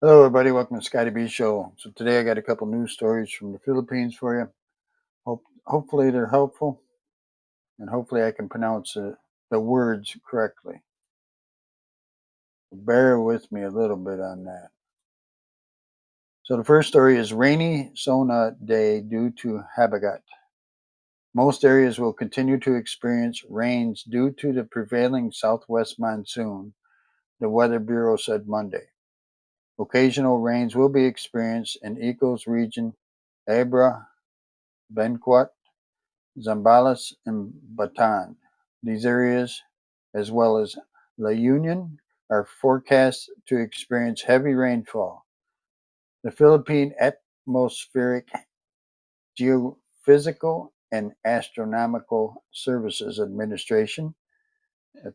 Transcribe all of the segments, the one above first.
Hello, everybody. Welcome to Scotty B Show. So today I got a couple news stories from the Philippines for you. Hopefully they're helpful, and hopefully I can pronounce the words correctly. Bear with me a little bit on that. So the first story is rainy SONA Day due to habagat. Most areas will continue to experience rains due to the prevailing southwest monsoon, the Weather Bureau said Monday. Occasional rains will be experienced in Icos region, Abra, Benguet, Zambales, and Bataan. These areas, as well as La Union, are forecast to experience heavy rainfall. The Philippine Atmospheric, Geophysical, and Astronomical Services Administration, at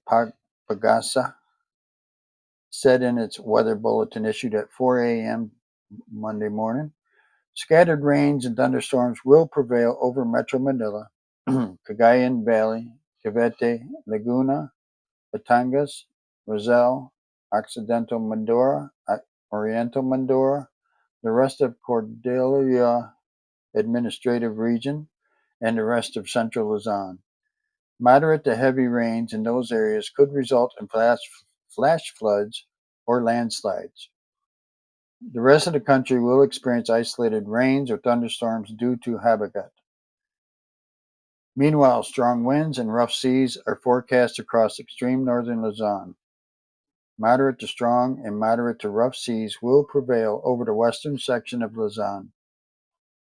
PAGASA, said in its weather bulletin issued at 4 a.m. Monday morning, scattered rains and thunderstorms will prevail over Metro Manila, Cagayan Valley, Cavite, Laguna, Batangas, Rizal, Occidental Mindoro, Oriental Mindoro, the rest of Cordillera Administrative Region, and the rest of central Luzon. Moderate to heavy rains in those areas could result in flash floods or landslides. The rest of the country will experience isolated rains or thunderstorms due to habagat. Meanwhile, strong winds and rough seas are forecast across extreme northern Luzon. Moderate to strong and moderate to rough seas will prevail over the western section of Luzon.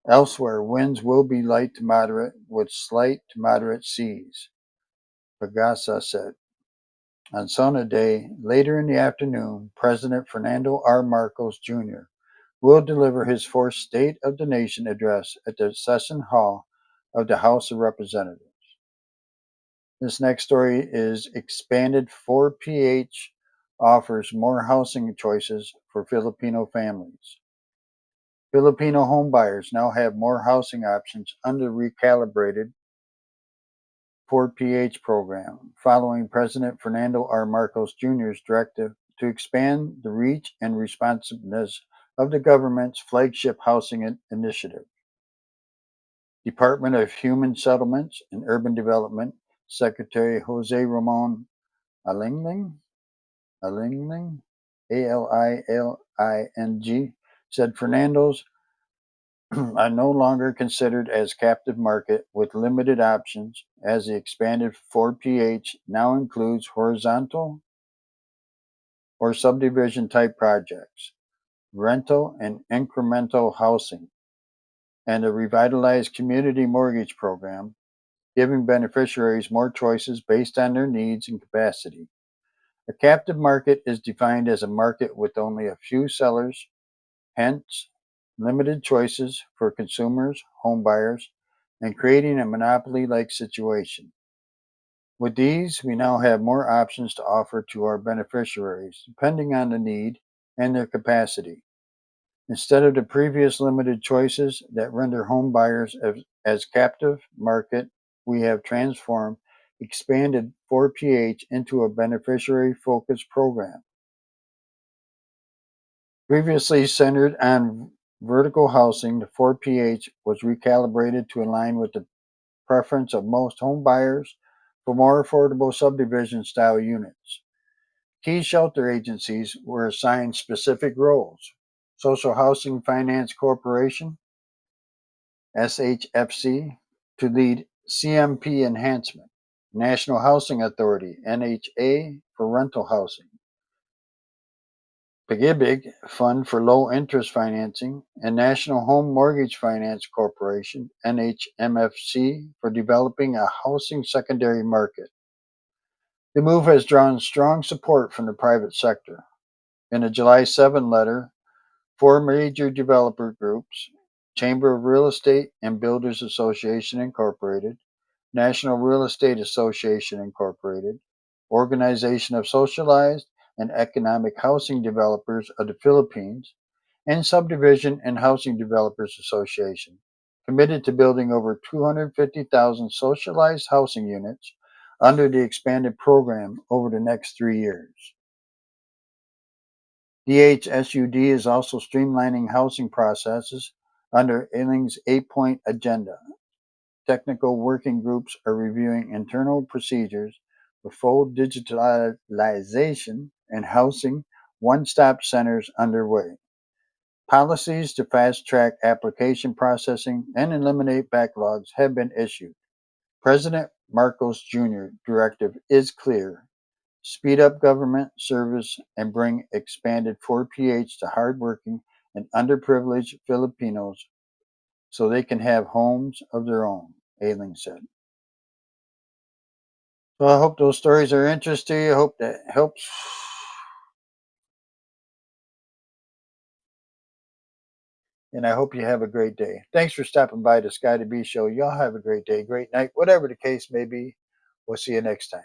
Elsewhere, winds will be light to moderate with slight to moderate seas, Pagasa said. On SONA Day, later in the afternoon, President Fernando R. Marcos Jr. will deliver his fourth State of the Nation address at the Session Hall of the House of Representatives. This next story is expanded 4PH offers more housing choices for Filipino families. Filipino homebuyers now have more housing options under recalibrated 4PH program, following President Fernando R. Marcos Jr.'s directive to expand the reach and responsiveness of the government's flagship housing initiative. Department of Human Settlements and Urban Development Secretary Jose Ramon Alingling Alingling, Alilling, said Fernando's are no longer considered as captive market with limited options, as the expanded 4PH now includes horizontal or subdivision type projects, rental and incremental housing, and a revitalized community mortgage program, giving beneficiaries more choices based on their needs and capacity. A captive market is defined as a market with only a few sellers, hence limited choices for consumers, homebuyers, and creating a monopoly-like situation. With these, we now have more options to offer to our beneficiaries, depending on the need and their capacity. Instead of the previous limited choices that render homebuyers as captive market, we have transformed expanded 4PH into a beneficiary-focused program. Previously centered on vertical housing, the 4PH was recalibrated to align with the preference of most home buyers for more affordable subdivision style units. Key shelter agencies were assigned specific roles. Social Housing Finance Corporation, SHFC, to lead CMP enhancement. National Housing Authority, NHA, for rental housing. PAGIBIG Fund for Low Interest Financing, and National Home Mortgage Finance Corporation, NHMFC, for developing a housing secondary market. The move has drawn strong support from the private sector. In a July 7 letter, four major developer groups, Chamber of Real Estate and Builders Association Incorporated, National Real Estate Association Incorporated, Organization of Socialized and Economic Housing Developers of the Philippines, and Subdivision and Housing Developers Association, committed to building over 250,000 socialized housing units under the expanded program over the next 3 years. DHSUD is also streamlining housing processes under Ailing's 8-point agenda. Technical working groups are reviewing internal procedures for full digitalization and housing one-stop centers underway. Policies to fast-track application processing and eliminate backlogs have been issued. President Marcos Jr. directive is clear: speed up government service and bring expanded 4PH to hardworking and underprivileged Filipinos so they can have homes of their own, Ailing said. So I hope those stories are interesting to you. I hope that helps. And I hope you have a great day. Thanks for stopping by the Sky to Be show. Y'all have a great day, great night, whatever the case may be. We'll see you next time.